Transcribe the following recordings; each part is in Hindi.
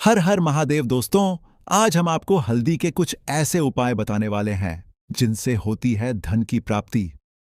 हर हर महादेव दोस्तों। आज हम आपको हल्दी के कुछ ऐसे उपाय बताने वाले हैं जिनसे होती है धन की प्राप्ति।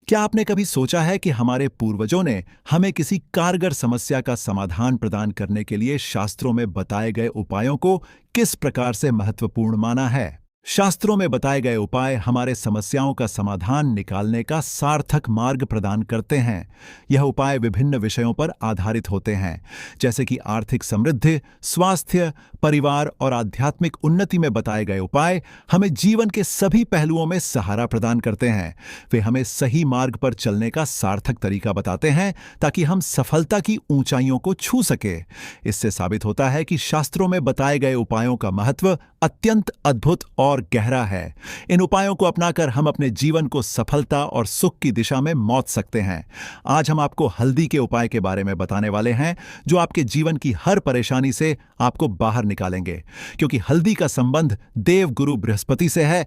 क्या आपने कभी सोचा है कि हमारे पूर्वजों ने हमें किसी कारगर समस्या का समाधान प्रदान करने के लिए शास्त्रों में बताए गए उपायों को किस प्रकार से महत्वपूर्ण माना है? शास्त्रों में बताए गए उपाय हमारे समस्याओं का समाधान निकालने का सार्थक मार्ग प्रदान करते हैं। यह उपाय विभिन्न विषयों पर आधारित होते हैं, जैसे कि आर्थिक समृद्धि, स्वास्थ्य, परिवार और आध्यात्मिक उन्नति में बताए गए उपाय हमें जीवन के सभी पहलुओं में सहारा प्रदान करते हैं। वे हमें सही मार्ग पर चलने का सार्थक तरीका बताते हैं ताकि हम सफलता की ऊंचाइयों को छू सके। इससे साबित होता है कि शास्त्रों में बताए गए उपायों का महत्व अत्यंत अद्भुत और गहरा है। इन उपायों को अपनाकर हम अपने जीवन को सफलता और सुख की दिशा में मोड़ सकते हैं। आज हम आपको हल्दी के उपाय के बारे में बताने वाले हैं जो आपके जीवन की हर परेशानी से आपको बाहर निकालेंगे। क्योंकि हल्दी का संबंध देव गुरु बृहस्पति से है।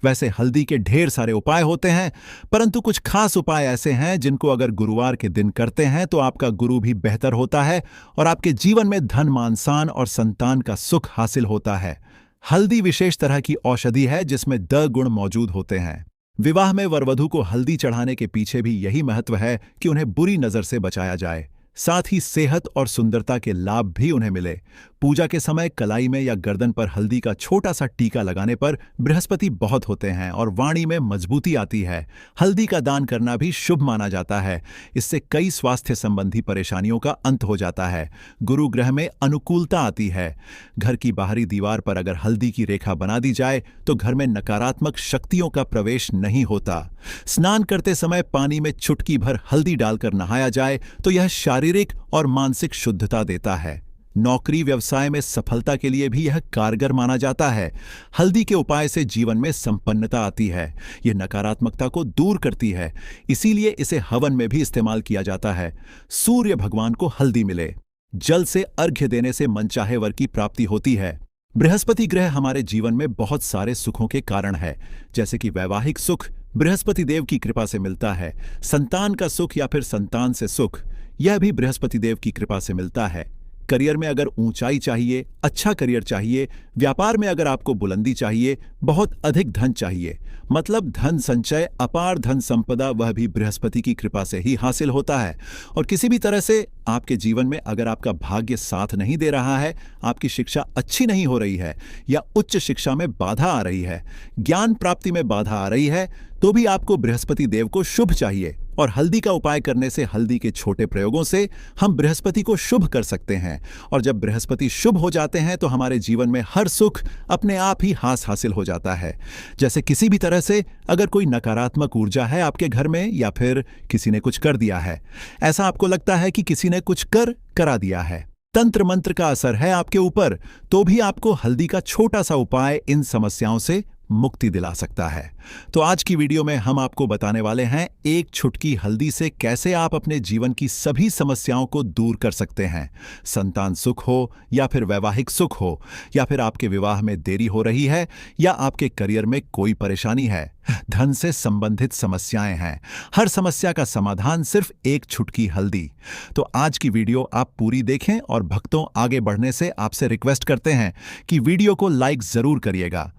वैसे हल्दी के ढेर सारे उपाय होते हैं, परंतु कुछ खास उपाय ऐसे हैं जिनको अगर गुरुवार के दिन करते हैं तो आपका गुरु भी बेहतर होता है और आपके जीवन में धन, मान, शान और संतान का सुख हासिल होता है। हल्दी विशेष तरह की औषधि है जिसमें द गुण मौजूद होते हैं। विवाह में वरवधू को हल्दी चढ़ाने के पीछे भी यही महत्व है कि उन्हें बुरी नजर से बचाया जाए, साथ ही सेहत और सुंदरता के लाभ भी उन्हें मिले। पूजा के समय कलाई में या गर्दन पर हल्दी का छोटा सा टीका लगाने पर बृहस्पति बहुत होते हैं और वाणी में मजबूती आती है। हल्दी का दान करना भी शुभ माना जाता है। इससे कई स्वास्थ्य संबंधी परेशानियों का अंत हो जाता है। गुरु ग्रह में अनुकूलता आती है। घर की बाहरी दीवार पर अगर हल्दी की रेखा बना दी जाए तो घर में नकारात्मक शक्तियों का प्रवेश नहीं होता। स्नान करते समय पानी में चुटकी भर हल्दी डालकर नहाया जाए तो यह शारीरिक और मानसिक शुद्धता देता है। नौकरी व्यवसाय में सफलता के लिए भी यह कारगर माना जाता है। हल्दी के उपाय से जीवन में संपन्नता आती है। यह नकारात्मकता को दूर करती है, इसीलिए इसे हवन में भी इस्तेमाल किया जाता है। सूर्य भगवान को हल्दी मिले। जल से अर्घ्य देने से मनचाहे वर की प्राप्ति होती है। बृहस्पति ग्रह हमारे जीवन में बहुत सारे सुखों के कारण है, जैसे कि वैवाहिक सुख बृहस्पति देव की कृपा से मिलता है। संतान का सुख या फिर संतान से सुख, यह भी बृहस्पति देव की कृपा से मिलता है। करियर में अगर ऊंचाई चाहिए, अच्छा करियर चाहिए, व्यापार में अगर आपको बुलंदी चाहिए, बहुत अधिक धन चाहिए, मतलब धन संचय, अपार धन संपदा, वह भी बृहस्पति की कृपा से ही हासिल होता है। और किसी भी तरह से आपके जीवन में अगर आपका भाग्य साथ नहीं दे रहा है, आपकी शिक्षा अच्छी नहीं हो रही है या उच्च शिक्षा में बाधा आ रही है, ज्ञान प्राप्ति में बाधा आ रही है, तो भी आपको बृहस्पति देव को शुभ चाहिए। और हल्दी का उपाय करने से, हल्दी के छोटे प्रयोगों से हम बृहस्पति को शुभ कर सकते हैं। और जब बृहस्पति शुभ हो जाते हैं तो हमारे जीवन में हर सुख अपने आप ही हासिल हो जाता है। जैसे किसी भी तरह से अगर कोई नकारात्मक ऊर्जा है आपके घर में या फिर किसी ने कुछ कर दिया है, ऐसा आपको लगता है कि किसी ने कुछ करा दिया है, तंत्र मंत्र का असर है आपके ऊपर, तो भी आपको हल्दी का छोटा सा उपाय इन समस्याओं से मुक्ति दिला सकता है। तो आज की वीडियो में हम आपको बताने वाले हैं एक छुटकी हल्दी से कैसे आप अपने जीवन की सभी समस्याओं को दूर कर सकते हैं। संतान सुख हो या फिर वैवाहिक सुख हो, या फिर आपके विवाह में देरी हो रही है, या आपके करियर में कोई परेशानी है, धन से संबंधित समस्याएं हैं, हर समस्या का समाधान सिर्फ एक छुटकी हल्दी। तो आज की वीडियो आप पूरी देखें और भक्तों, आगे बढ़ने से आपसे रिक्वेस्ट करते हैं कि वीडियो को लाइक जरूर करिएगा,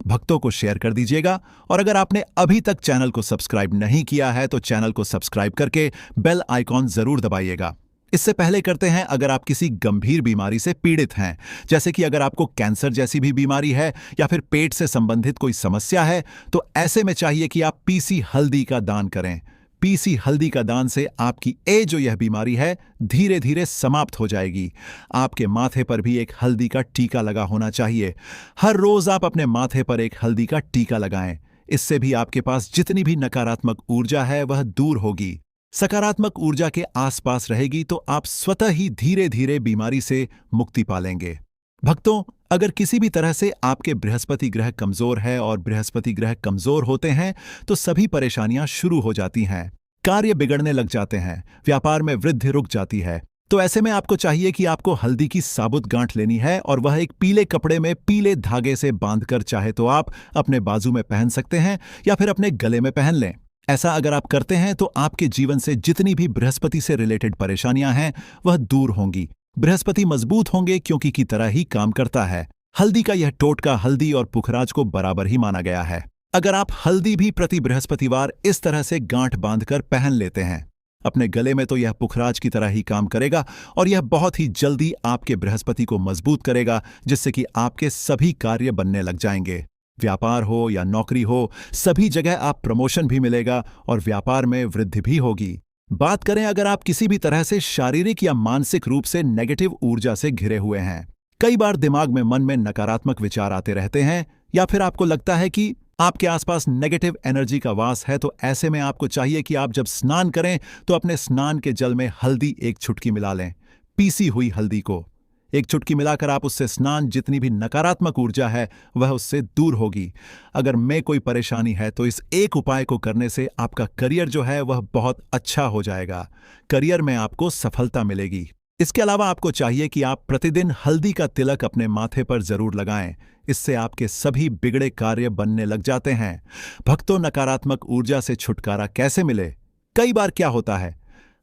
भक्तों को शेयर कर दीजिएगा, और अगर आपने अभी तक चैनल को सब्सक्राइब नहीं किया है तो चैनल को सब्सक्राइब करके बेल आइकॉन जरूर दबाइएगा। इससे पहले करते हैं, अगर आप किसी गंभीर बीमारी से पीड़ित हैं, जैसे कि अगर आपको कैंसर जैसी भी बीमारी है या फिर पेट से संबंधित कोई समस्या है, तो ऐसे में चाहिए कि आप पीसी हल्दी का दान करें। पीसी हल्दी का दान से आपकी जो यह बीमारी है धीरे धीरे समाप्त हो जाएगी। आपके माथे पर भी एक हल्दी का टीका लगा होना चाहिए। हर रोज आप अपने माथे पर एक हल्दी का टीका लगाएं। इससे भी आपके पास जितनी भी नकारात्मक ऊर्जा है वह दूर होगी। सकारात्मक ऊर्जा के आसपास रहेगी तो आप स्वतः ही धीरे धीरे बीमारी से मुक्ति पालेंगे। भक्तों, अगर किसी भी तरह से आपके बृहस्पति ग्रह कमजोर है, और बृहस्पति ग्रह कमजोर होते हैं तो सभी परेशानियां शुरू हो जाती हैं, कार्य बिगड़ने लग जाते हैं, व्यापार में वृद्धि रुक जाती है। तो ऐसे में आपको चाहिए कि आपको हल्दी की साबुत गांठ लेनी है और वह एक पीले कपड़े में पीले धागे से बांधकर चाहे तो आप अपने बाजू में पहन सकते हैं या फिर अपने गले में पहन लें। ऐसा अगर आप करते हैं तो आपके जीवन से जितनी भी बृहस्पति से रिलेटेड परेशानियां हैं वह दूर होंगी बृहस्पति मजबूत होंगे क्योंकि की तरह ही काम करता है। हल्दी का यह टोटका हल्दी और पुखराज को बराबर ही माना गया है। अगर आप हल्दी भी प्रति बृहस्पतिवार इस तरह से गांठ बांधकर पहन लेते हैं अपने गले में, तो यह पुखराज की तरह ही काम करेगा और यह बहुत ही जल्दी आपके बृहस्पति को मजबूत करेगा, जिससे कि आपके सभी कार्य बनने लग जाएंगे। व्यापार हो या नौकरी हो, सभी जगह आप प्रमोशन भी मिलेगा और व्यापार में वृद्धि भी होगी। बात करें अगर आप किसी भी तरह से शारीरिक या मानसिक रूप से नेगेटिव ऊर्जा से घिरे हुए हैं, कई बार दिमाग में मन में नकारात्मक विचार आते रहते हैं, या फिर आपको लगता है कि आपके आसपास नेगेटिव एनर्जी का वास है, तो ऐसे में आपको चाहिए कि आप जब स्नान करें तो अपने स्नान के जल में हल्दी एक चुटकी मिला लें। पीसी हुई हल्दी को एक चुटकी मिलाकर आप उससे स्नान, जितनी भी नकारात्मक ऊर्जा है वह उससे दूर होगी। अगर में कोई परेशानी है तो इस एक उपाय को करने से आपका करियर जो है वह बहुत अच्छा हो जाएगा। करियर में आपको सफलता मिलेगी। इसके अलावा आपको चाहिए कि आप प्रतिदिन हल्दी का तिलक अपने माथे पर जरूर लगाएं। इससे आपके सभी बिगड़े कार्य बनने लग जाते हैं। भक्तों, नकारात्मक ऊर्जा से छुटकारा कैसे मिले? कई बार क्या होता है,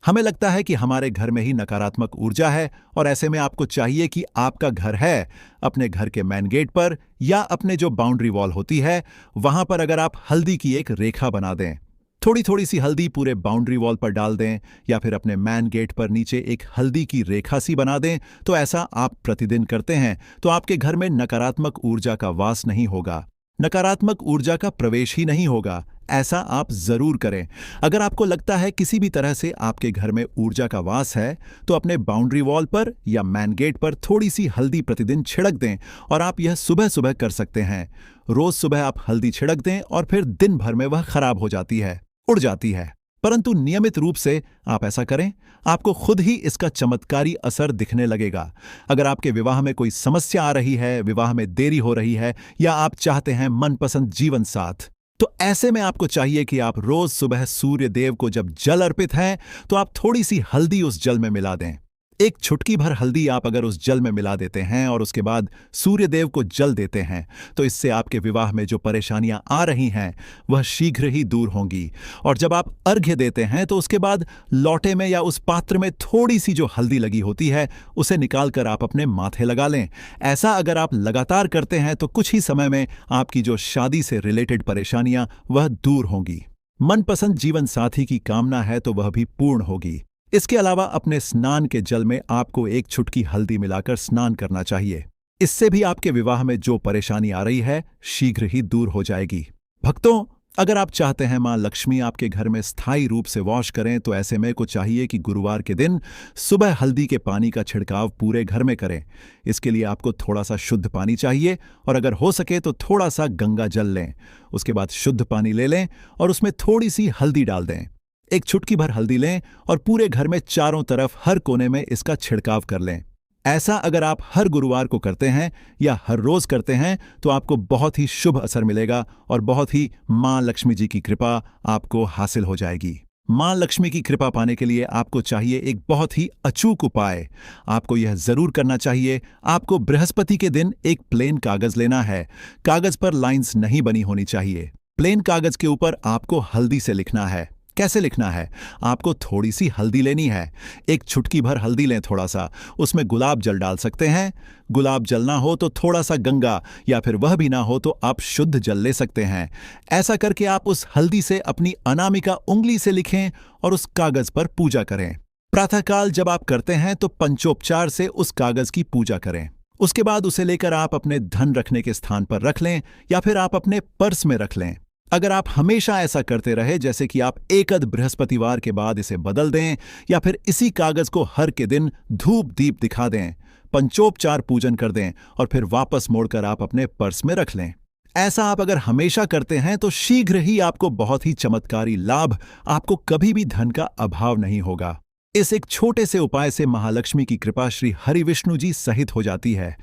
हमें लगता है कि हमारे घर में ही नकारात्मक ऊर्जा है और ऐसे में आपको चाहिए कि आपका घर है, अपने घर के मेन गेट पर या अपने जो बाउंड्री वॉल होती है वहां पर अगर आप हल्दी की एक रेखा बना दें, थोड़ी थोड़ी सी हल्दी पूरे बाउंड्री वॉल पर डाल दें या फिर अपने मैन गेट पर नीचे एक हल्दी की रेखा सी बना दें, तो ऐसा आप प्रतिदिन करते हैं तो आपके घर में नकारात्मक ऊर्जा का वास नहीं होगा, नकारात्मक ऊर्जा का प्रवेश ही नहीं होगा। ऐसा आप जरूर करें। अगर आपको लगता है किसी भी तरह से आपके घर में ऊर्जा का वास है, तो अपने बाउंड्री वॉल पर या मैन गेट पर थोड़ी सी हल्दी प्रतिदिन छिड़क दें और आप यह सुबह सुबह कर सकते हैं। रोज सुबह आप हल्दी छिड़क दें और फिर दिन भर में वह खराब हो जाती है, उड़ जाती है। परंतु नियमित रूप से आप ऐसा करें, आपको खुद ही इसका चमत्कारी असर दिखने लगेगा। अगर आपके विवाह में कोई समस्या आ रही है, विवाह में देरी हो रही है या आप चाहते हैं मनपसंद जीवन साथ, तो ऐसे में आपको चाहिए कि आप रोज सुबह सूर्य देव को जब जल अर्पित है तो आप थोड़ी सी हल्दी उस जल में मिला दें। एक चुटकी भर हल्दी आप अगर उस जल में मिला देते हैं और उसके बाद सूर्य देव को जल देते हैं, तो इससे आपके विवाह में जो परेशानियां आ रही हैं वह शीघ्र ही दूर होंगी। और जब आप अर्घ्य देते हैं तो उसके बाद लौटे में या उस पात्र में थोड़ी सी जो हल्दी लगी होती है उसे निकालकर आप अपने माथे लगा लें। ऐसा अगर आप लगातार करते हैं तो कुछ ही समय में आपकी जो शादी से रिलेटेड परेशानियां वह दूर होंगी। मनपसंद जीवन साथी की कामना है तो वह भी पूर्ण होगी। इसके अलावा अपने स्नान के जल में आपको एक चुटकी हल्दी मिलाकर स्नान करना चाहिए। इससे भी आपके विवाह में जो परेशानी आ रही है शीघ्र ही दूर हो जाएगी। भक्तों, अगर आप चाहते हैं मां लक्ष्मी आपके घर में स्थायी रूप से वास करें, तो ऐसे में को चाहिए कि गुरुवार के दिन सुबह हल्दी के पानी का छिड़काव पूरे घर में करें। इसके लिए आपको थोड़ा सा शुद्ध पानी चाहिए और अगर हो सके तो थोड़ा सा गंगा जल लें। उसके बाद शुद्ध पानी ले लें और उसमें थोड़ी सी हल्दी डाल दें। एक चुटकी भर हल्दी लें और पूरे घर में चारों तरफ हर कोने में इसका छिड़काव कर लें। ऐसा अगर आप हर गुरुवार को करते हैं या हर रोज करते हैं तो आपको बहुत ही शुभ असर मिलेगा और बहुत ही मां लक्ष्मी जी की कृपा आपको हासिल हो जाएगी। मां लक्ष्मी की कृपा पाने के लिए आपको चाहिए एक बहुत ही अचूक उपाय। आपको यह जरूर करना चाहिए, आपको बृहस्पति के दिन एक प्लेन कागज लेना है। कागज पर लाइंस नहीं बनी होनी चाहिए। प्लेन कागज के ऊपर आपको हल्दी से लिखना है। कैसे लिखना है? आपको थोड़ी सी हल्दी लेनी है, एक चुटकी भर हल्दी लें, थोड़ा सा उसमें गुलाब जल डाल सकते हैं। गुलाब जल ना हो तो थोड़ा सा गंगा, या फिर वह भी ना हो तो आप शुद्ध जल ले सकते हैं। ऐसा करके आप उस हल्दी से अपनी अनामिका उंगली से लिखें और उस कागज पर पूजा करें। प्रातःकाल जब आप करते हैं तो पंचोपचार से उस कागज की पूजा करें। उसके बाद उसे लेकर आप अपने धन रखने के स्थान पर रख लें या फिर आप अपने पर्स में रख लें। अगर आप हमेशा ऐसा करते रहे, जैसे कि आप एकद बृहस्पतिवार के बाद इसे बदल दें या फिर इसी कागज को हर के दिन धूप दीप दिखा दें, पंचोपचार पूजन कर दें और फिर वापस मोड़कर आप अपने पर्स में रख लें। ऐसा आप अगर हमेशा करते हैं तो शीघ्र ही आपको बहुत ही चमत्कारी लाभ, आपको कभी भी धन का अभाव नहीं होगा। इस एक छोटे से उपाय से महालक्ष्मी की कृपा श्री हरि विष्णु जी सहित हो जाती है।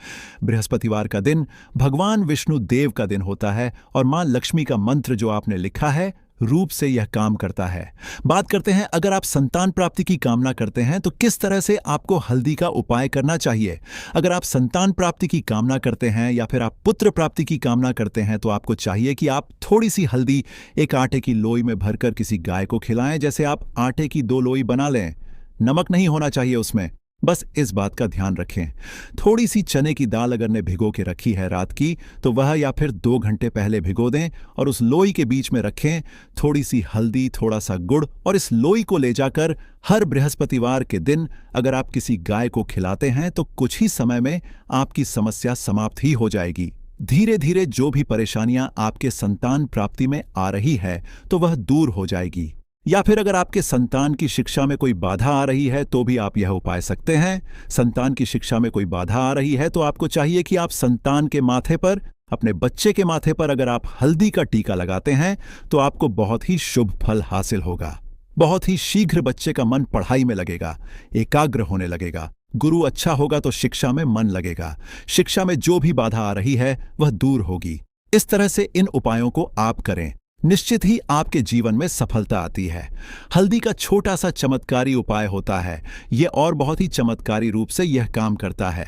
बृहस्पतिवार का दिन भगवान विष्णु देव का दिन होता है और मां लक्ष्मी का मंत्र जो आपने लिखा है रूप से यह काम करता है। बात करते हैं, अगर आप संतान प्राप्ति की कामना करते हैं तो किस तरह से आपको हल्दी का उपाय करना चाहिए। अगर आप संतान प्राप्ति की कामना करते हैं या फिर आप पुत्र प्राप्ति की कामना करते हैं तो आपको चाहिए कि आप थोड़ी सी हल्दी एक आटे की लोई में भरकर किसी गाय को खिलाएं। जैसे आप आटे की 2 लोई बना लें, नमक नहीं होना चाहिए उसमें, बस इस बात का ध्यान रखें, थोड़ी सी चने की दाल अगर ने भिगो के रखी है रात की, तो वह या फिर 2 घंटे पहले भिगो दें और उस लोई के बीच में रखें थोड़ी सी हल्दी, थोड़ा सा गुड़, और इस लोई को ले जाकर हर बृहस्पतिवार के दिन अगर आप किसी गाय को खिलाते हैं तो कुछ ही समय में आपकी समस्या समाप्त ही हो जाएगी। धीरे धीरे जो भी परेशानियां आपके संतान प्राप्ति में आ रही है तो वह दूर हो जाएगी। या फिर अगर आपके संतान की शिक्षा में कोई बाधा आ रही है तो भी आप यह उपाय सकते हैं। संतान की शिक्षा में कोई बाधा आ रही है तो आपको चाहिए कि आप संतान के माथे पर, अपने बच्चे के माथे पर अगर आप हल्दी का टीका लगाते हैं तो आपको बहुत ही शुभ फल हासिल होगा। बहुत ही शीघ्र बच्चे का मन पढ़ाई में लगेगा, एकाग्र होने लगेगा। गुरु अच्छा होगा तो शिक्षा में मन लगेगा। शिक्षा में जो भी बाधा आ रही है वह दूर होगी। इस तरह से इन उपायों को आप करें, निश्चित ही आपके जीवन में सफलता आती है। हल्दी का छोटा सा चमत्कारी उपाय होता है, यह और बहुत ही चमत्कारी रूप से यह काम करता है।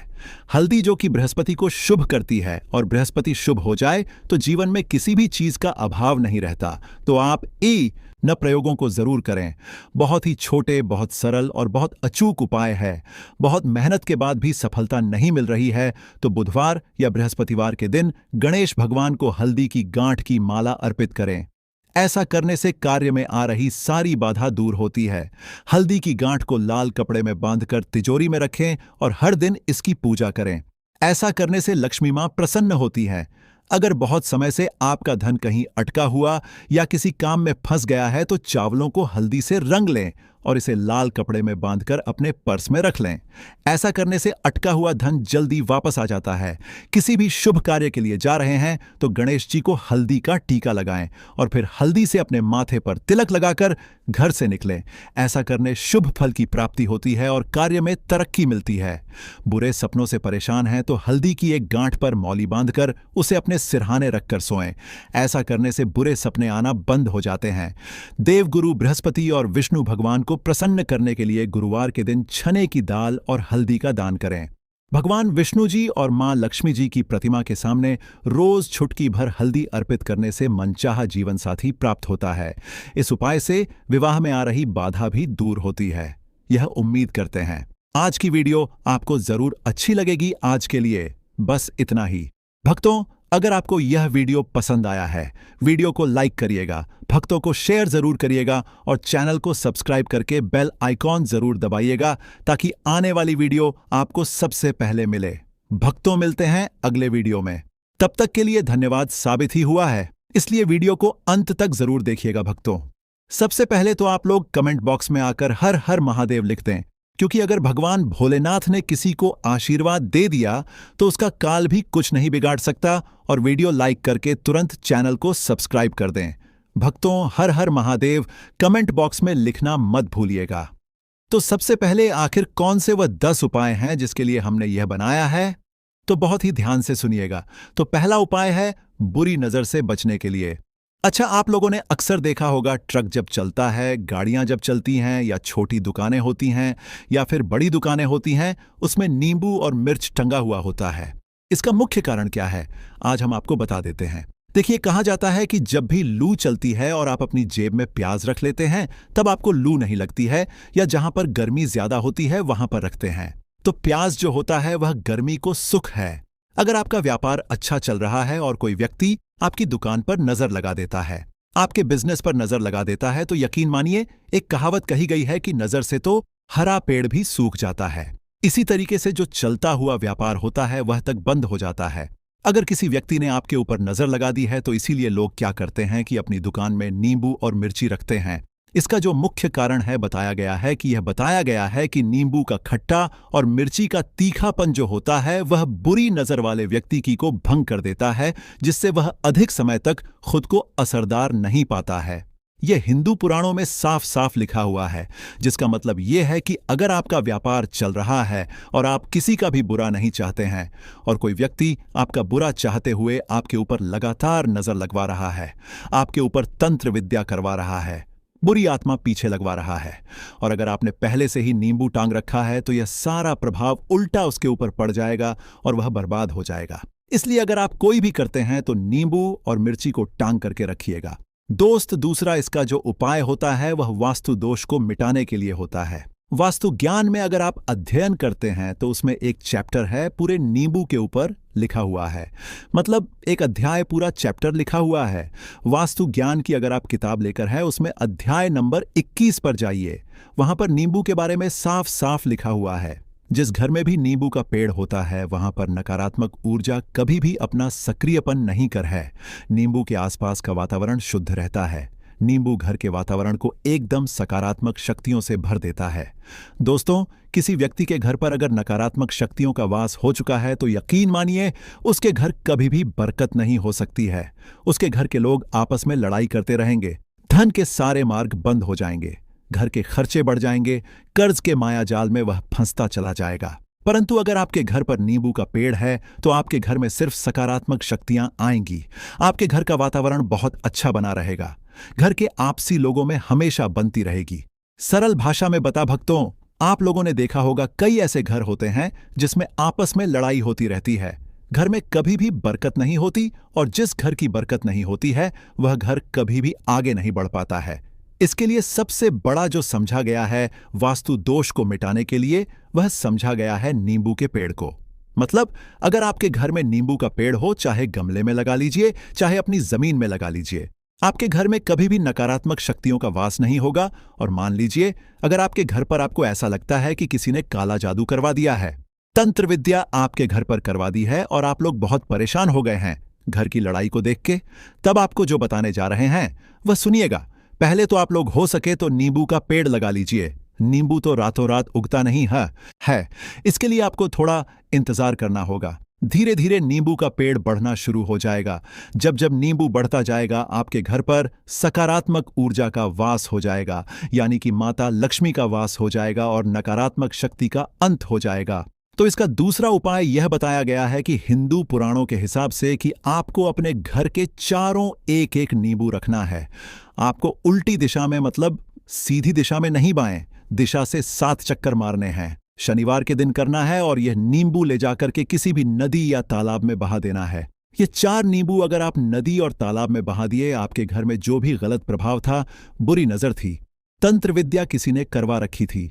हल्दी जो कि बृहस्पति को शुभ करती है, और बृहस्पति शुभ हो जाए तो जीवन में किसी भी चीज का अभाव नहीं रहता। तो आप न प्रयोगों को जरूर करें। बहुत ही छोटे, बहुत सरल और बहुत अचूक उपाय है। बहुत मेहनत के बाद भी सफलता नहीं मिल रही है तो बुधवार या बृहस्पतिवार के दिन गणेश भगवान को हल्दी की गांठ की माला अर्पित करें। ऐसा करने से कार्य में आ रही सारी बाधा दूर होती है। हल्दी की गांठ को लाल कपड़े में बांधकर तिजोरी में रखें और हर दिन इसकी पूजा करें। ऐसा करने से लक्ष्मी मां प्रसन्न होती है। अगर बहुत समय से आपका धन कहीं अटका हुआ या किसी काम में फंस गया है तो चावलों को हल्दी से रंग लें और इसे लाल कपड़े में बांधकर अपने पर्स में रख लें। ऐसा करने से अटका हुआ धन जल्दी वापस आ जाता है। किसी भी शुभ कार्य के लिए जा रहे हैं तो गणेश जी को हल्दी का टीका लगाएं और फिर हल्दी से अपने माथे पर तिलक लगाकर घर से निकलें। ऐसा करने शुभ फल की प्राप्ति होती है और कार्य में तरक्की मिलती है। बुरे सपनों से परेशान हैं तो हल्दी की एक गांठ पर मौली बांधकर उसे अपने सिरहाने रखकर सोएं। ऐसा करने से बुरे सपने आना बंद हो जाते हैं। देवगुरु बृहस्पति और विष्णु भगवान को प्रसन्न करने के लिए गुरुवार के दिन चने की दाल और हल्दी का दान करें। भगवान विष्णु जी और मां लक्ष्मी जी की प्रतिमा के सामने रोज चुटकी भर हल्दी अर्पित करने से मनचाहा जीवन साथी प्राप्त होता है। इस उपाय से विवाह में आ रही बाधा भी दूर होती है, यह उम्मीद करते हैं। आज की वीडियो आपको जरूर अच्छी लगेगी। आज के लिए बस इतना ही। भक्तों, अगर आपको यह वीडियो पसंद आया है, वीडियो को लाइक करिएगा, भक्तों को शेयर जरूर करिएगा और चैनल को सब्सक्राइब करके बेल आइकॉन जरूर दबाइएगा ताकि आने वाली वीडियो आपको सबसे पहले मिले। भक्तों, मिलते हैं अगले वीडियो में। तब तक के लिए धन्यवाद साबित ही हुआ है, इसलिए वीडियो को अंत तक जरूर देखिएगा। भक्तों, सबसे पहले तो आप लोग कमेंट बॉक्स में आकर हर हर महादेव लिख दें, क्योंकि अगर भगवान भोलेनाथ ने किसी को आशीर्वाद दे दिया तो उसका काल भी कुछ नहीं बिगाड़ सकता। और वीडियो लाइक करके तुरंत चैनल को सब्सक्राइब कर दें। भक्तों, हर हर महादेव कमेंट बॉक्स में लिखना मत भूलिएगा। तो सबसे पहले आखिर कौन से वह 10 उपाय हैं जिसके लिए हमने यह बनाया है, तो बहुत ही ध्यान से सुनिएगा। तो पहला उपाय है बुरी नजर से बचने के लिए। अच्छा, आप लोगों ने अक्सर देखा होगा, ट्रक जब चलता है, गाड़ियां जब चलती हैं, या छोटी दुकानें होती हैं या फिर बड़ी दुकानें होती हैं, उसमें नींबू और मिर्च टंगा हुआ होता है। इसका मुख्य कारण क्या है, आज हम आपको बता देते हैं। देखिए, कहा जाता है कि जब भी लू चलती है और आप अपनी जेब में प्याज रख लेते हैं तब आपको लू नहीं लगती है, या जहां पर गर्मी ज्यादा होती है वहां पर रखते हैं। तो प्याज जो होता है वह गर्मी को सुख है। अगर आपका व्यापार अच्छा चल रहा है और कोई व्यक्ति आपकी दुकान पर नजर लगा देता है, आपके बिजनेस पर नजर लगा देता है, तो यकीन मानिए, एक कहावत कही गई है कि नजर से तो हरा पेड़ भी सूख जाता है। इसी तरीके से जो चलता हुआ व्यापार होता है वह तक बंद हो जाता है। अगर किसी व्यक्ति ने आपके ऊपर नजर लगा दी है तो इसीलिए लोग क्या करते हैं कि अपनी दुकान में नींबू और मिर्ची रखते हैं। इसका जो मुख्य कारण है बताया गया है कि नींबू का खट्टा और मिर्ची का तीखापन जो होता है वह बुरी नजर वाले व्यक्ति की को भंग कर देता है, जिससे वह अधिक समय तक खुद को असरदार नहीं पाता है। यह हिंदू पुराणों में साफ साफ लिखा हुआ है, जिसका मतलब यह है कि अगर आपका व्यापार चल रहा है और आप किसी का भी बुरा नहीं चाहते हैं और कोई व्यक्ति आपका बुरा चाहते हुए आपके ऊपर लगातार नजर लगवा रहा है, आपके ऊपर तंत्र विद्या करवा रहा है, बुरी आत्मा पीछे लगवा रहा है, और अगर आपने पहले से ही नींबू टांग रखा है तो यह सारा प्रभाव उल्टा उसके ऊपर पड़ जाएगा और वह बर्बाद हो जाएगा। इसलिए अगर आप कोई भी करते हैं तो नींबू और मिर्ची को टांग करके रखिएगा। दोस्त, दूसरा इसका जो उपाय होता है वह वास्तु दोष को मिटाने के लिए होता है। वास्तु ज्ञान में अगर आप अध्ययन करते हैं तो उसमें एक चैप्टर है पूरे नींबू के ऊपर लिखा हुआ है। मतलब एक अध्याय पूरा चैप्टर लिखा हुआ है। वास्तु ज्ञान की अगर आप किताब लेकर है उसमें अध्याय नंबर 21 पर जाइए। वहां पर नींबू के बारे में साफ साफ लिखा हुआ है। जिस घर में भी नींबू का पेड़ होता है वहां पर नकारात्मक ऊर्जा कभी भी अपना सक्रियपन नहीं कर है। नींबू के आसपास का वातावरण शुद्ध रहता है। नींबू घर के वातावरण को एकदम सकारात्मक शक्तियों से भर देता है। दोस्तों, किसी व्यक्ति के घर पर अगर नकारात्मक शक्तियों का वास हो चुका है तो यकीन मानिए उसके घर कभी भी बरकत नहीं हो सकती है। उसके घर के लोग आपस में लड़ाई करते रहेंगे, धन के सारे मार्ग बंद हो जाएंगे, घर के खर्चे बढ़ जाएंगे, कर्ज के माया जाल में वह फंसता चला जाएगा। परंतु अगर आपके घर पर नींबू का पेड़ है तो आपके घर में सिर्फ सकारात्मक शक्तियां आएंगी। आपके घर का वातावरण बहुत अच्छा बना रहेगा। घर के आपसी लोगों में हमेशा बनती रहेगी। सरल भाषा में बता भक्तों, आप लोगों ने देखा होगा कई ऐसे घर होते हैं जिसमें आपस में लड़ाई होती रहती है। घर में कभी भी बरकत नहीं होती और जिस घर की बरकत नहीं होती है वह घर कभी भी आगे नहीं बढ़ पाता है। इसके लिए सबसे बड़ा जो समझा गया है वास्तु दोष को मिटाने के लिए, वह समझा गया है नींबू के पेड़ को। मतलब अगर आपके घर में नींबू का पेड़ हो, चाहे गमले में लगा लीजिए, चाहे अपनी जमीन में लगा लीजिए, आपके घर में कभी भी नकारात्मक शक्तियों का वास नहीं होगा। और मान लीजिए अगर आपके घर पर आपको ऐसा लगता है कि किसी ने काला जादू करवा दिया है, तंत्र विद्या आपके घर पर करवा दी है और आप लोग बहुत परेशान हो गए हैं घर की लड़ाई को देख के, तब आपको जो बताने जा रहे हैं वह सुनिएगा। पहले तो आप लोग हो सके तो नींबू का पेड़ लगा लीजिए। नींबू तो रातों रात उगता नहीं है। इसके लिए आपको थोड़ा इंतजार करना होगा। धीरे धीरे नींबू का पेड़ बढ़ना शुरू हो जाएगा। जब जब नींबू बढ़ता जाएगा आपके घर पर सकारात्मक ऊर्जा का वास हो जाएगा, यानी कि माता लक्ष्मी का वास हो जाएगा और नकारात्मक शक्ति का अंत हो जाएगा। तो इसका दूसरा उपाय यह बताया गया है कि हिंदू पुराणों के हिसाब से कि आपको अपने घर के चारों एक एक नींबू रखना है। आपको उल्टी दिशा में, मतलब सीधी दिशा में नहीं, बाएं दिशा से 7 चक्कर मारने हैं। शनिवार के दिन करना है और यह नींबू ले जाकर के किसी भी नदी या तालाब में बहा देना है। ये 4 नींबू अगर आप नदी और तालाब में बहा दिए, आपके घर में जो भी गलत प्रभाव था, बुरी नजर थी, तंत्र विद्या किसी ने करवा रखी थी,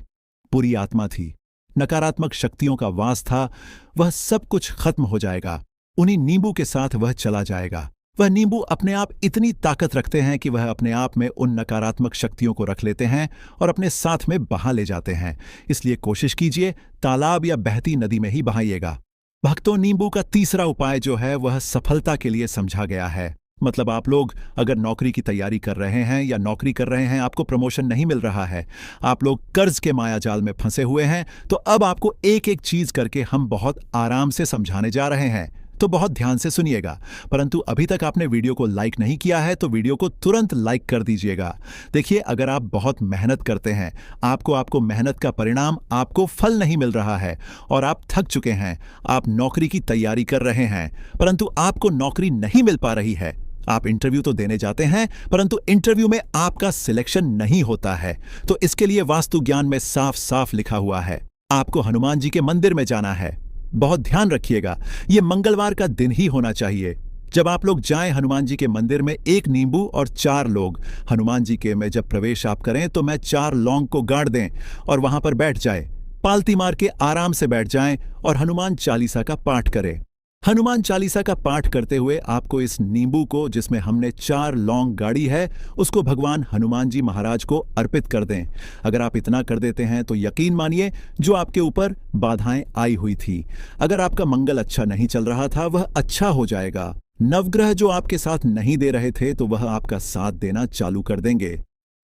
बुरी आत्मा थी, नकारात्मक शक्तियों का वास था, वह सब कुछ खत्म हो जाएगा। उन्हीं नींबू के साथ वह चला जाएगा। वह नींबू अपने आप इतनी ताकत रखते हैं कि वह अपने आप में उन नकारात्मक शक्तियों को रख लेते हैं और अपने साथ में बहा ले जाते हैं। इसलिए कोशिश कीजिए तालाब या बहती नदी में ही बहाइएगा। भक्तों, नींबू का तीसरा उपाय जो है वह सफलता के लिए समझा गया है। मतलब आप लोग अगर नौकरी की तैयारी कर रहे हैं या नौकरी कर रहे हैं, आपको प्रमोशन नहीं मिल रहा है, आप लोग कर्ज के मायाजाल में फंसे हुए हैं, तो अब आपको एक एक चीज करके हम बहुत आराम से समझाने जा रहे हैं। तो बहुत ध्यान से सुनिएगा। परंतु अभी तक आपने वीडियो को लाइक नहीं किया है तो वीडियो को तुरंत लाइक कर दीजिएगा। देखिए, अगर आप बहुत मेहनत करते हैं, आपको मेहनत का परिणाम, आपको फल नहीं मिल रहा है और आप थक चुके हैं, आप नौकरी की तैयारी कर रहे हैं परंतु आपको नौकरी नहीं मिल पा रही है, आप इंटरव्यू तो देने जाते हैं परंतु इंटरव्यू में आपका सिलेक्शन नहीं होता है, तो इसके लिए वास्तु ज्ञान में साफ साफ लिखा हुआ है, आपको हनुमान जी के मंदिर में जाना है। बहुत ध्यान रखिएगा, यह मंगलवार का दिन ही होना चाहिए। जब आप लोग जाएं हनुमान जी के मंदिर में, 1 नींबू और 4 लोग हनुमान जी के में जब प्रवेश आप करें तो मैं 4 लौंग को गाड़ दें और वहां पर बैठ जाए, पालती मार के आराम से बैठ जाएं और हनुमान चालीसा का पाठ करें। हनुमान चालीसा का पाठ करते हुए आपको इस नींबू को, जिसमें हमने 4 लौंग गाड़ी है, उसको भगवान हनुमान जी महाराज को अर्पित कर दें। अगर आप इतना कर देते हैं तो यकीन मानिए जो आपके ऊपर बाधाएं आई हुई थी, अगर आपका मंगल अच्छा नहीं चल रहा था, वह अच्छा हो जाएगा। नवग्रह जो आपके साथ नहीं दे रहे थे तो वह आपका साथ देना चालू कर देंगे।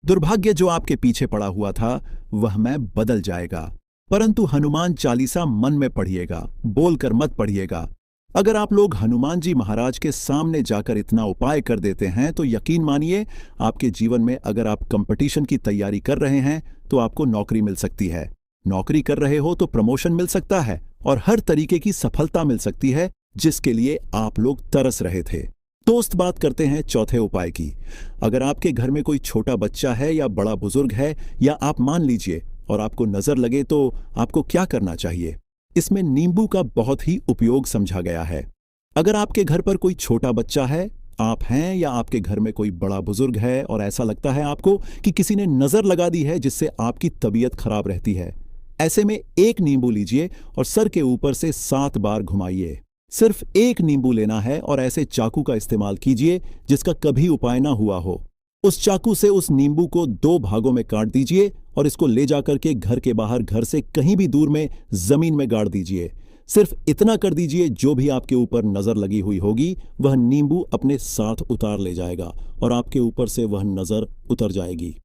दुर्भाग्य जो आपके पीछे पड़ा हुआ था वह में बदल जाएगा। परंतु हनुमान चालीसा मन में पढ़िएगा, बोलकर मत पढ़िएगा। अगर आप लोग हनुमान जी महाराज के सामने जाकर इतना उपाय कर देते हैं तो यकीन मानिए आपके जीवन में, अगर आप कंपटीशन की तैयारी कर रहे हैं तो आपको नौकरी मिल सकती है, नौकरी कर रहे हो तो प्रमोशन मिल सकता है और हर तरीके की सफलता मिल सकती है जिसके लिए आप लोग तरस रहे थे। दोस्त, बात करते हैं चौथे उपाय की। अगर आपके घर में कोई छोटा बच्चा है या बड़ा बुजुर्ग है, या आप मान लीजिए और आपको नजर लगे, तो आपको क्या करना चाहिए? इसमें नींबू का बहुत ही उपयोग समझा गया है। अगर आपके घर पर कोई छोटा बच्चा है, आप हैं या आपके घर में कोई बड़ा बुजुर्ग है और ऐसा लगता है आपको कि किसी ने नजर लगा दी है जिससे आपकी तबीयत खराब रहती है, ऐसे में एक नींबू लीजिए और सर के ऊपर से 7 बार घुमाइए। सिर्फ एक नींबू लेना है और ऐसे चाकू का इस्तेमाल कीजिए जिसका कभी उपाय ना हुआ हो। उस चाकू से उस नींबू को 2 भागों में काट दीजिए और इसको ले जाकर के घर के बाहर, घर से कहीं भी दूर में जमीन में गाड़ दीजिए। सिर्फ इतना कर दीजिए, जो भी आपके ऊपर नजर लगी हुई होगी वह नींबू अपने साथ उतार ले जाएगा और आपके ऊपर से वह नजर उतर जाएगी।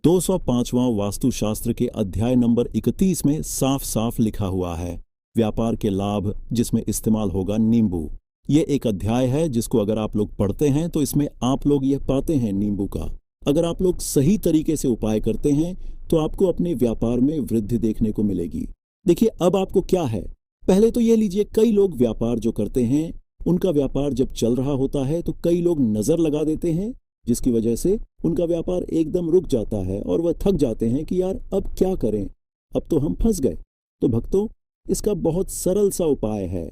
205वां वास्तुशास्त्र के अध्याय नंबर 31 में साफ साफ लिखा हुआ है, व्यापार के लाभ जिसमें इस्तेमाल होगा नींबू। ये एक अध्याय है जिसको अगर आप लोग पढ़ते हैं तो इसमें आप लोग यह पाते हैं नींबू का। अगर आप लोग सही तरीके से उपाय करते हैं तो आपको अपने व्यापार में वृद्धि देखने को मिलेगी। देखिए, अब आपको क्या है, पहले तो ये लीजिए, कई लोग व्यापार जो करते हैं उनका व्यापार जब चल रहा होता है तो कई लोग नजर लगा देते हैं, जिसकी वजह से उनका व्यापार एकदम रुक जाता है और वह थक जाते हैं कि यार अब क्या करें, अब तो हम फंस गए। तो भक्तों, इसका बहुत सरल सा उपाय है।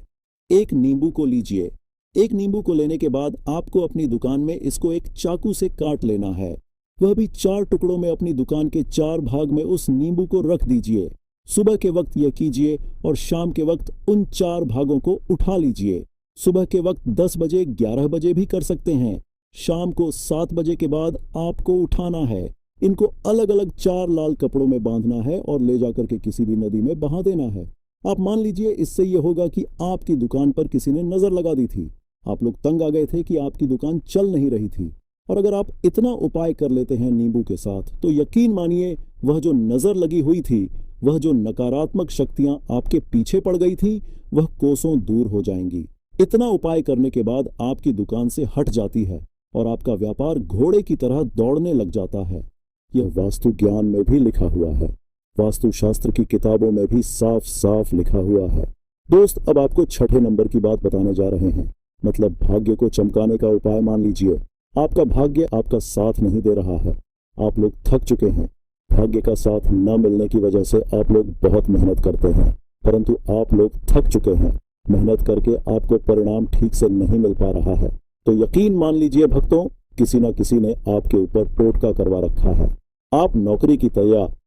एक नींबू को लीजिए। एक नींबू को लेने के बाद आपको अपनी दुकान में इसको एक चाकू से काट लेना है, वह भी 4 टुकड़ों में। अपनी दुकान के 4 भाग में उस नींबू को रख दीजिए। सुबह के वक्त यह कीजिए और शाम के वक्त उन 4 भागों को उठा लीजिए। सुबह के वक्त 10 बजे, 11 बजे भी कर सकते हैं। शाम को 7 बजे के बाद आपको उठाना है। इनको अलग अलग 4 लाल कपड़ों में बांधना है और ले जाकर के किसी भी नदी में बहा देना है। आप मान लीजिए, इससे यह होगा कि आपकी दुकान पर किसी ने नजर लगा दी थी, आप लोग तंग आ गए थे कि आपकी दुकान चल नहीं रही थी। और अगर आप इतना उपाय कर लेते हैं नींबू के साथ, तो यकीन मानिए वह जो नजर लगी हुई थी, वह जो नकारात्मक शक्तियां आपके पीछे पड़ गई थी, वह कोसों दूर हो जाएंगी। इतना उपाय करने के बाद आपकी दुकान से हट जाती है और आपका व्यापार घोड़े की तरह दौड़ने लग जाता है। यह वास्तु ज्ञान में भी लिखा हुआ है, वास्तुशास्त्र की किताबों में भी साफ साफ लिखा हुआ है। दोस्त, अब आपको 6ठे नंबर की बात बताने जा रहे हैं, मतलब भाग्य को चमकाने का उपाय। मान लीजिए आपका भाग्य आपका साथ नहीं दे रहा है, आप लोग थक चुके हैं। भाग्य का साथ न मिलने की वजह से आप लोग बहुत मेहनत करते हैं, परंतु आप लोग थक चुके हैं। मेहनत करके आपको परिणाम ठीक से नहीं मिल पा रहा है। तो यकीन मान लीजिए भक्तों, किसी न किसी ने आपके ऊपर टोटका करवा रखा है। आप नौकरी की तैयारी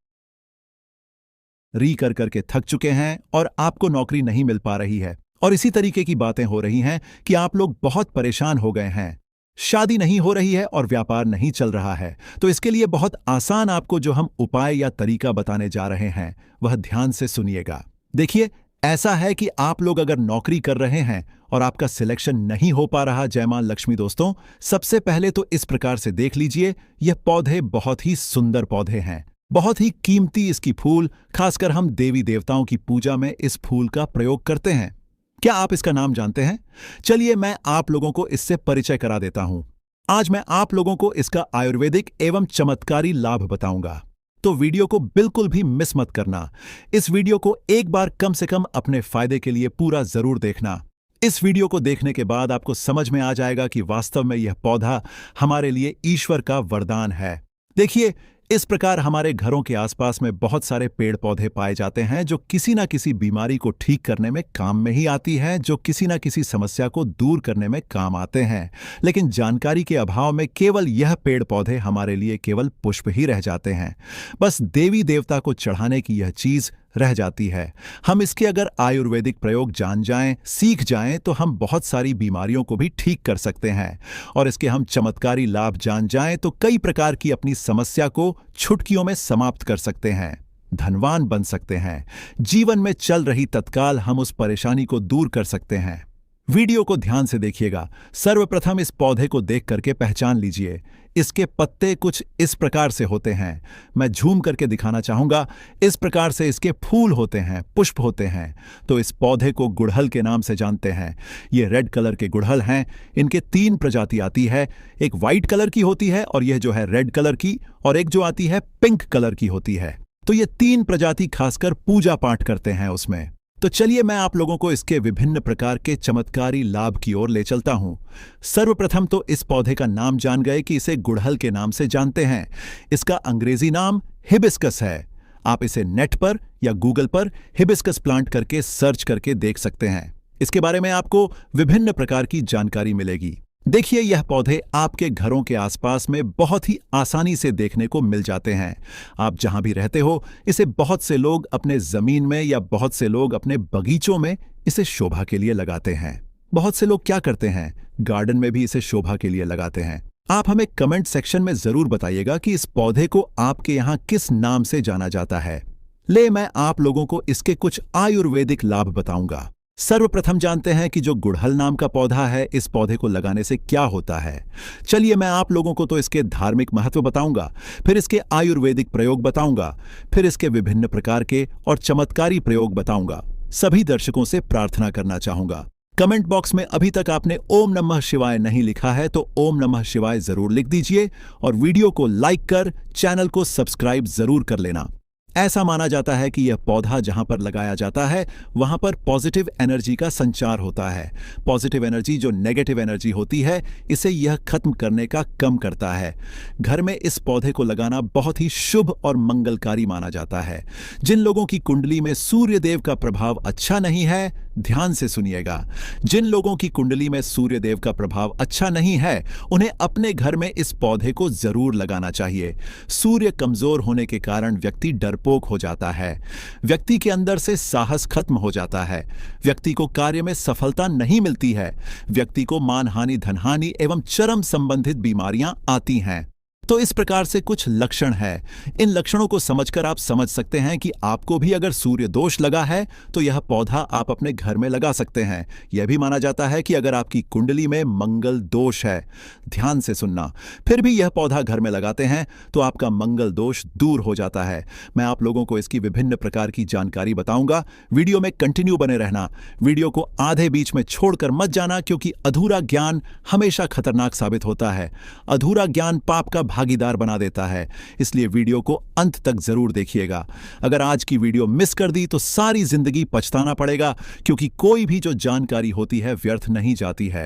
कर करके थक चुके हैं और आपको नौकरी नहीं मिल पा रही है, और इसी तरीके की बातें हो रही हैं कि आप लोग बहुत परेशान हो गए हैं। शादी नहीं हो रही है और व्यापार नहीं चल रहा है। तो इसके लिए बहुत आसान आपको जो हम उपाय या तरीका बताने जा रहे हैं वह ध्यान से सुनिएगा। देखिए, ऐसा है कि आप लोग अगर नौकरी कर रहे हैं और आपका सिलेक्शन नहीं हो पा रहा, जय मां लक्ष्मी दोस्तों, सबसे पहले तो इस प्रकार से देख लीजिए, यह पौधे बहुत ही सुंदर पौधे हैं, बहुत ही कीमती इसकी फूल, खासकर हम देवी देवताओं की पूजा में इस फूल का प्रयोग करते हैं। क्या आप इसका नाम जानते हैं? चलिए मैं आप लोगों को इससे परिचय करा देता हूं। आज मैं आप लोगों को इसका आयुर्वेदिक एवं चमत्कारी लाभ बताऊंगा, तो वीडियो को बिल्कुल भी मिस मत करना। इस वीडियो को एक बार कम से कम अपने फायदे के लिए पूरा जरूर देखना। इस वीडियो को देखने के बाद आपको समझ में आ जाएगा कि वास्तव में यह पौधा हमारे लिए ईश्वर का वरदान है। देखिए, इस प्रकार हमारे घरों के आसपास में बहुत सारे पेड़ पौधे पाए जाते हैं जो किसी न किसी बीमारी को ठीक करने में काम में ही आती है, जो किसी न किसी समस्या को दूर करने में काम आते हैं। लेकिन जानकारी के अभाव में केवल यह पेड़ पौधे हमारे लिए केवल पुष्प ही रह जाते हैं। बस देवी देवता को चढ़ाने की यह चीज रह जाती है। हम इसके अगर आयुर्वेदिक प्रयोग जान जाएं, सीख जाएं, तो हम बहुत सारी बीमारियों को भी ठीक कर सकते हैं। और इसके हम चमत्कारी लाभ जान जाएं तो कई प्रकार की अपनी समस्या को चुटकियों में समाप्त कर सकते हैं, धनवान बन सकते हैं। जीवन में चल रही तत्काल हम उस परेशानी को दूर कर सकते हैं। वीडियो को ध्यान से देखिएगा। सर्वप्रथम इस पौधे को देख करके पहचान लीजिए। इसके पत्ते कुछ इस प्रकार से होते हैं, मैं झूम करके दिखाना चाहूंगा। इस प्रकार से इसके फूल होते हैं, पुष्प होते हैं। तो इस पौधे को गुड़हल के नाम से जानते हैं। ये रेड कलर के गुड़हल हैं। इनके 3 प्रजाति आती है, एक व्हाइट कलर की होती है और यह जो है रेड कलर की, और एक जो आती है पिंक कलर की होती है। तो ये 3 प्रजाति खासकर पूजा पाठ करते हैं उसमें। तो चलिए मैं आप लोगों को इसके विभिन्न प्रकार के चमत्कारी लाभ की ओर ले चलता हूं। सर्वप्रथम तो इस पौधे का नाम जान गए कि इसे गुड़हल के नाम से जानते हैं। इसका अंग्रेजी नाम हिबिस्कस है। आप इसे नेट पर या गूगल पर हिबिस्कस प्लांट करके सर्च करके देख सकते हैं। इसके बारे में आपको विभिन्न प्रकार की जानकारी मिलेगी। देखिए, यह पौधे आपके घरों के आसपास में बहुत ही आसानी से देखने को मिल जाते हैं। आप जहां भी रहते हो, इसे बहुत से लोग अपने जमीन में या बहुत से लोग अपने बगीचों में इसे शोभा के लिए लगाते हैं। बहुत से लोग क्या करते हैं, गार्डन में भी इसे शोभा के लिए लगाते हैं। आप हमें कमेंट सेक्शन में जरूर बताइएगा कि इस पौधे को आपके यहाँ किस नाम से जाना जाता है। मैं आप लोगों को इसके कुछ आयुर्वेदिक लाभ बताऊंगा। सर्वप्रथम जानते हैं कि जो गुड़हल नाम का पौधा है, इस पौधे को लगाने से क्या होता है। चलिए, मैं आप लोगों को तो इसके धार्मिक महत्व बताऊंगा, फिर इसके आयुर्वेदिक प्रयोग बताऊंगा, फिर इसके विभिन्न प्रकार के और चमत्कारी प्रयोग बताऊंगा। सभी दर्शकों से प्रार्थना करना चाहूंगा, कमेंट बॉक्स में अभी तक आपने ओम नमः शिवाय नहीं लिखा है तो ओम नमः शिवाय जरूर लिख दीजिए और वीडियो को लाइक कर चैनल को सब्सक्राइब जरूर कर लेना। ऐसा माना जाता है कि यह पौधा जहां पर लगाया जाता है वहां पर पॉजिटिव एनर्जी का संचार होता है। पॉजिटिव एनर्जी जो नेगेटिव एनर्जी होती है, इसे यह खत्म करने का कम करता है। घर में इस पौधे को लगाना बहुत ही शुभ और मंगलकारी माना जाता है। जिन लोगों की कुंडली में सूर्य देव का प्रभाव अच्छा नहीं है, ध्यान से सुनिएगा, जिन लोगों की कुंडली में सूर्य देव का प्रभाव अच्छा नहीं है, उन्हें अपने घर में इस पौधे को जरूर लगाना चाहिए। सूर्य कमजोर होने के कारण व्यक्ति डरपोक हो जाता है, व्यक्ति के अंदर से साहस खत्म हो जाता है, व्यक्ति को कार्य में सफलता नहीं मिलती है, व्यक्ति को मानहानि, धनहानि एवं चरम संबंधित बीमारियां आती हैं। तो इस प्रकार से कुछ लक्षण है। इन लक्षणों को समझकर आप समझ सकते हैं कि आपको भी अगर सूर्य दोष लगा है तो यह पौधा आप अपने घर में लगा सकते हैं। यह भी माना जाता है कि अगर आपकी कुंडली में मंगल दोष है, ध्यान से सुनना, फिर भी यह पौधा घर में लगाते हैं तो आपका मंगल दोष दूर हो जाता है। मैं आप लोगों को इसकी विभिन्न प्रकार की जानकारी बताऊंगा। वीडियो में कंटिन्यू बने रहना, वीडियो को आधे बीच में छोड़कर मत जाना, क्योंकि अधूरा ज्ञान हमेशा खतरनाक साबित होता है। अधूरा ज्ञान पाप का भागीदार बना देता है, इसलिए वीडियो को अंत तक जरूर देखिएगा। अगर आज की वीडियो मिस कर दी तो सारी जिंदगी पछताना पड़ेगा, क्योंकि कोई भी जो जानकारी होती है व्यर्थ नहीं जाती है।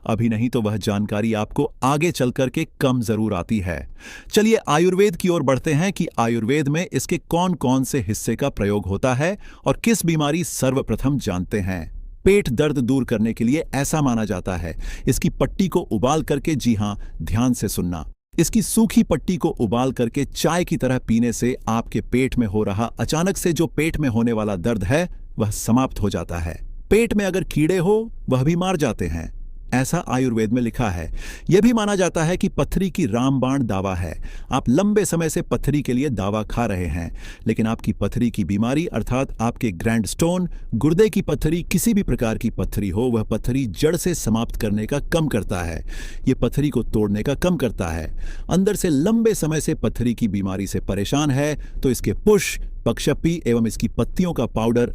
अभी नहीं तो वह जानकारी आपको आगे चल करके कम जरूर आती है। चलिए आयुर्वेद की ओर बढ़ते हैं कि आयुर्वेद में इसके कौन कौन से हिस्से का प्रयोग होता है और किस बीमारी सर्वप्रथम जानते हैं। पेट दर्द दूर करने के लिए ऐसा माना जाता है, इसकी पट्टी को उबाल करके, जी हां, ध्यान से सुनना, इसकी सूखी पट्टी को उबाल करके चाय की तरह पीने से आपके पेट में हो रहा अचानक से जो पेट में होने वाला दर्द है वह समाप्त हो जाता है। पेट में अगर कीड़े हो वह भी मार जाते हैं, ऐसा आयुर्वेद में लिखा है। यह भी माना जाता है कि पत्थरी की रामबाण दावा है। आप लंबे समय से पत्थरी के लिए दावा खा रहे हैं, लेकिन आपकी पत्थरी की बीमारी अर्थात आपके ग्रैंड स्टोन, गुर्दे की पत्थरी, किसी भी प्रकार की पत्थरी हो, वह पत्थरी जड़ से समाप्त करने का कम करता है। यह पत्थरी को तोड़ने का कम करता है। अंदर से लंबे समय से पत्थरी की बीमारी से परेशान है तो इसके पुष्प, पक्षपी एवं इसकी पत्तियों का पाउडर